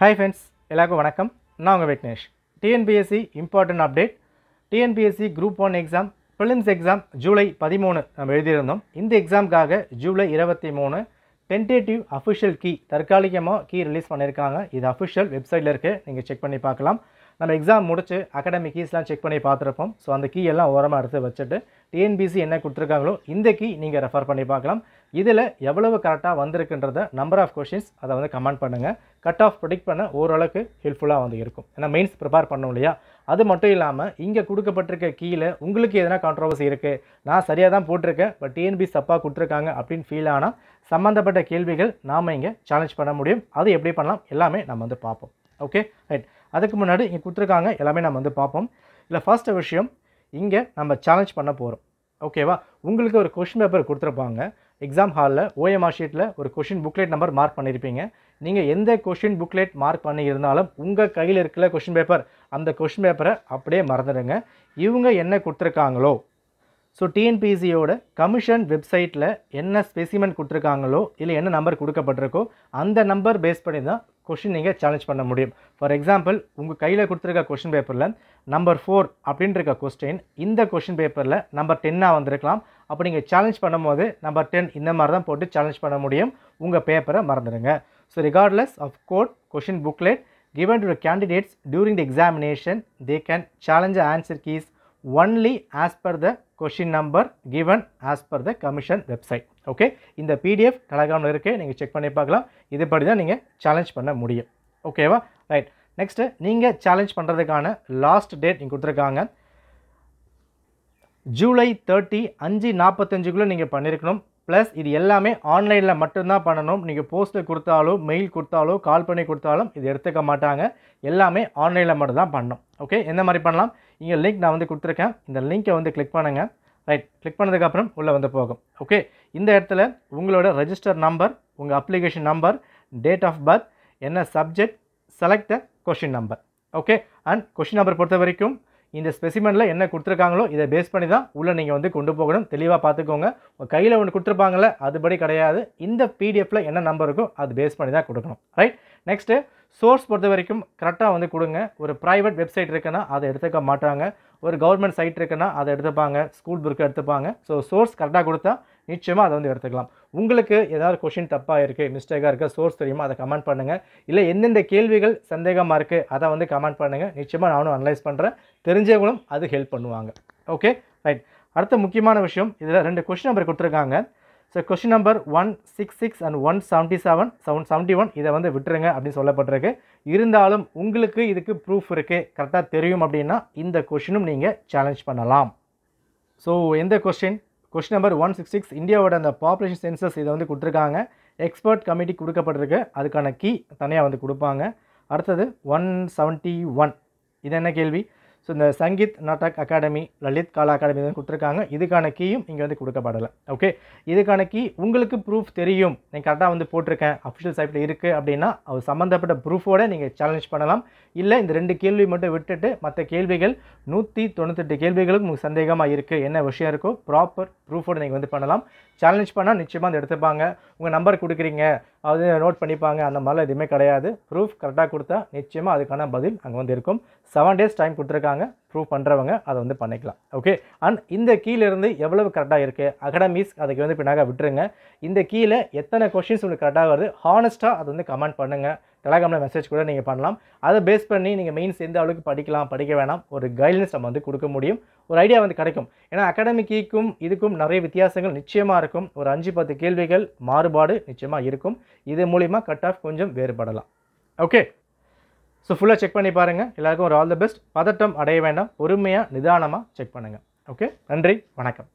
Hi friends, எல்லாருக்கும் வணக்கம். நான் உங்கள் Vignesh. TNPSC important update. TNPSC group 1 exam prelims exam July 13 நம்ம எழுதியிருந்தோம். இந்த எக்ஸாமுக்காக ஜூலை 23 டென்டேட்டிவ் அஃபிஷியல் கீ தற்காலிகமாக கீ ரிலீஸ் பண்ணியிருக்காங்க. இது அஃபிஷியல் வெப்சைட்டில் இருக்குது, நீங்கள் செக் பண்ணி பார்க்கலாம். நம்ம எக்ஸாம் முடிச்சு அகாடமிக் கீஸ்லாம் செக் பண்ணி பார்த்துருப்போம். ஸோ அந்த கீ எல்லாம் ஓரமாக எடுத்து வச்சுட்டு டிஎன்பிஎஸ்சி என்ன கொடுத்துருக்காங்களோ இந்த கீ நீங்கள் ரெஃபர் பண்ணி பார்க்கலாம். இதில் எவ்வளவு கரெக்டாக வந்திருக்குன்றத நம்பர் ஆஃப் கொஷின்ஸ் அதை வந்து கமெண்ட் பண்ணுங்கள். கட் ஆஃப் ப்ரெடிக்ட் பண்ண ஓரளவுக்கு ஹெல்ப்ஃபுல்லாக வந்து இருக்கும். ஏன்னா மெயின்ஸ் ப்ரிப்பேர் பண்ணணும் இல்லையா? அது மட்டும் இல்லாமல் இங்கே கொடுக்கப்பட்டிருக்க கீழே உங்களுக்கு எதனா கான்ட்ரவர்சி இருக்குது, நான் சரியாக தான் போட்டிருக்கேன் பட் டிஎன்பிஎஸ்சி தப்பாக கொடுத்துருக்காங்க அப்படின்னு ஃபீல் ஆனால் சம்மந்தப்பட்ட கேள்விகள் நாம் இங்கே சேலஞ்ச் பண்ண முடியும். அது எப்படி பண்ணலாம் எல்லாமே நம்ம வந்து பார்ப்போம். Okay right. அதுக்கு முன்னாடி இங்கே கொடுத்துருக்காங்க எல்லாமே நம்ம வந்து பார்ப்போம். இல்லை ஃபர்ஸ்ட் விஷயம், இங்கே நம்ம சேலஞ்ச் பண்ண போகிறோம். ஓகேவா? உங்களுக்கு ஒரு கொஷின் பேப்பர் கொடுத்துருப்பாங்க. எக்ஸாம் ஹாலில் ஓஎம்ஆர் ஷீட்டில் ஒரு கொஷின் புக்லெட் நம்பர் மார்க் பண்ணியிருப்பீங்க. நீங்கள் எந்த கொஷின் புக்லெட் மார்க் பண்ணியிருந்தாலும் உங்கள் கையில் இருக்கிற கொஷின் பேப்பர் அந்த கொஷின் பேப்பரை அப்படியே மறந்துடுங்க. இவங்க என்ன கொடுத்துருக்காங்களோ, ஸோ டிஎன்பிஎஸ்சியோட கமிஷன் வெப்சைட்டில் என்ன ஸ்பெசிமென் கொடுத்துருக்காங்களோ இல்லை என்ன நம்பர் கொடுக்கப்பட்டிருக்கோ அந்த நம்பர் பேஸ் பண்ணி தான் கொஷின் நீங்கள் சேலஞ்ச் பண்ண முடியும். ஃபார் எக்ஸாம்பிள், உங்கள் கையில் கொடுத்துருக்க கொஷின் பேப்பரில் நம்பர் 4 அப்படின்ற கொஸ்டின் இந்த கொஷின் பேப்பரில் நம்பர் 10 வந்திருக்கலாம். அப்போ நீங்கள் சேலஞ்ச் பண்ணும்போது நம்பர் 10 இந்த மாதிரி தான் போட்டு சேலஞ்ச் பண்ண முடியும். உங்கள் பேப்பரை மறந்துடுங்க. So regardless of code question booklet given to the candidates during the examination, they can challenge the answer keys only as per the question number given as per the commission website. Okay, இந்த PDF டெலகிராமில் இருக்குது, நீங்கள் check பண்ணி பார்க்கலாம். இதுபடி தான் நீங்கள் challenge பண்ண முடியும். ஓகேவா? ரைட். நெக்ஸ்ட்டு நீங்கள் சேலஞ்ச் பண்ணுறதுக்கான லாஸ்ட் டேட் நீங்கள் கொடுத்துருக்காங்க. ஜூலை 30 5:45 நீங்கள் பண்ணியிருக்கணும். ப்ளஸ் இது எல்லாமே ஆன்லைனில் மட்டும்தான் பண்ணணும். நீங்கள் போஸ்ட்டில் கொடுத்தாலோ மெயில் கொடுத்தாலோ கால் பண்ணி கொடுத்தாலும் இது எடுத்துக்க மாட்டாங்க. எல்லாமே ஆன்லைனில் மட்டும் தான் பண்ணணும். ஓகே, எந்த மாதிரி பண்ணலாம்? இங்கே லிங்க் நான் வந்து கொடுத்துருக்கேன். இந்த லிங்க்கை வந்து கிளிக் பண்ணுங்கள். ரைட், கிளிக் பண்ணதுக்கப்புறம் உள்ளே வந்து போகும். ஓகே, இந்த இடத்துல உங்களோட ரெஜிஸ்டர் நம்பர், உங்கள் application number, date of birth, என்ன subject, select the question number. Okay, and question number பொறுத்த வரைக்கும் இந்த ஸ்பெசிமெனில் என்ன கொடுத்துருக்காங்களோ இதை பேஸ் பண்ணி தான் உள்ளே நீங்கள் வந்து கொண்டு போகணும். தெளிவாக பார்த்துக்கோங்க. உங்கள் கையில் ஒன்று கொடுத்துருப்பாங்களே அதுபடி கிடையாது. இந்த பிடிஎஃப்பில் என்ன நம்பர் இருக்கோ அது பேஸ் பண்ணி தான் கொடுக்கணும். ரைட். நெக்ஸ்ட்டு சோர்ஸ் பொறுத்த வரைக்கும் கரெக்டாக வந்து கொடுங்க. ஒரு ப்ரைவேட் வெப்சைட் இருக்குன்னா அதை எடுத்துக்க மாட்டாங்க. ஒரு கவர்மெண்ட் சைட் இருக்குன்னா அதை எடுத்துப்பாங்க. ஸ்கூல் புக் எடுத்துப்பாங்க. ஸோ சோர்ஸ் கரெக்டாக கொடுத்தா நிச்சயமாக அதை வந்து எடுத்துக்கலாம். உங்களுக்கு ஏதாவது கொஷின் தப்பாக இருக்குது, மிஸ்டேக்காக இருக்குது, சோர்ஸ் தெரியுமா அதை கமெண்ட் பண்ணுங்கள். இல்லை எந்தெந்த கேள்விகள் சந்தேகமாக இருக்குது அதை வந்து கமெண்ட் பண்ணுங்கள். நிச்சயமாக நானும் அனலைஸ் பண்ணுறேன். தெரிஞ்சவங்களும் அது ஹெல்ப் பண்ணுவாங்க. Okay right. அடுத்த முக்கியமான விஷயம், இதில் 2 கொஷின் நம்பர் கொடுத்துருக்காங்க. ஸோ கொஷின் நம்பர் 166 அண்ட் 177 771 இதை வந்து விட்டுருங்க அப்படின்னு சொல்லப்பட்டிருக்கு. இருந்தாலும் உங்களுக்கு இதுக்கு ப்ரூஃப் இருக்குது, கரெக்டாக தெரியும் அப்படின்னா இந்த கொஷினும் நீங்கள் சேலஞ்ச் பண்ணலாம். ஸோ எந்த கொஷின் நம்பர் 166 இந்தியாவோட அந்த பாப்புலேஷன் சென்சஸ் இதை வந்து கொடுத்துருக்காங்க. எக்ஸ்பர்ட் கமிட்டி கொடுக்கப்பட்டிருக்கு, அதுக்கான கீ தனியாக வந்து கொடுப்பாங்க. அடுத்தது 171 இது என்ன கேள்வி? ஸோ இந்த சங்கீத் நாடக் அகாடமி, லலித் கலா அகாடமி தான் கொடுத்துருக்காங்க. இதுக்கான கீயும் இங்கே வந்து கொடுக்கப்படலை. ஓகே, இதுக்கான கீ உங்களுக்கு ப்ரூஃப் தெரியும், நீங்கள் கரெக்டாக வந்து போட்டிருக்கேன், அஃபிஷியல் சைட்டில் இருக்குது அப்படின்னா அது சம்மந்தப்பட்ட ப்ரூஃபோடு நீங்கள் சேலஞ்ச் பண்ணலாம். இல்லை இந்த 2 கேள்வி மட்டும் விட்டுட்டு மற்ற கேள்விகள் 198 கேள்விகளுக்கு உங்களுக்கு சந்தேகமாக இருக்குது, என்ன விஷயம் இருக்கோ ப்ராப்பர் ப்ரூஃபோடு நீங்கள் வந்து பண்ணலாம். சேலஞ்ச் பண்ணால் நிச்சயமாக அதை எடுத்துப்பாங்க. உங்கள் நம்பர் கொடுக்குறீங்க அது நோட் பண்ணிப்பாங்க, அந்த மாதிரிலாம் எதுவுமே கிடையாது. ப்ரூஃப் கரெக்டாக கொடுத்தா நிச்சயமாக அதுக்கான பதில் அங்கே வந்து இருக்கும். 7 days டைம் கொடுத்துருக்காங்க. ப்ரூஃப் பண்ணுறவங்க அதை வந்து பண்ணிக்கலாம். ஓகே, அண்ட் இந்த கீழேருந்து எவ்வளவு கரெக்டாக இருக்குது அகாடமிஸ் அதுக்கு வந்து பின்னாக விட்டுருங்க. இந்த கீழே எத்தனை கொஷின்ஸ் உங்களுக்கு கரெக்டாக வருது ஹானஸ்ட்டாக அது வந்து கமெண்ட் பண்ணுங்கள். டெலகிராமில் மெசேஜ் கூட நீங்கள் பண்ணலாம். அதை பேஸ் பண்ணி நீங்கள் மெயின்ஸ் எந்த அளவுக்கு படிக்கலாம் படிக்க வேணாம் ஒரு கைட்லைன்ஸ் நம்ம வந்து கொடுக்க முடியும். ஒரு ஐடியா வந்து கிடைக்கும். ஏன்னா அகாடமிக்கும் இதுக்கும் நிறைய வித்தியாசங்கள் நிச்சயமாக இருக்கும். ஒரு 5-10 கேள்விகள் மாறுபாடு நிச்சயமாக இருக்கும். இது மூலிமா கட் ஆஃப் கொஞ்சம் வேறுபடலாம். ஓகே, ஸோ ஃபுல்லாக செக் பண்ணி பாருங்கள். எல்லாருக்கும் ஒரு ஆல் தி பெஸ்ட். பதட்டம் அடைய வேண்டாம், பொறுமையாக நிதானமாக செக் பண்ணுங்கள். ஓகே, நன்றி, வணக்கம்.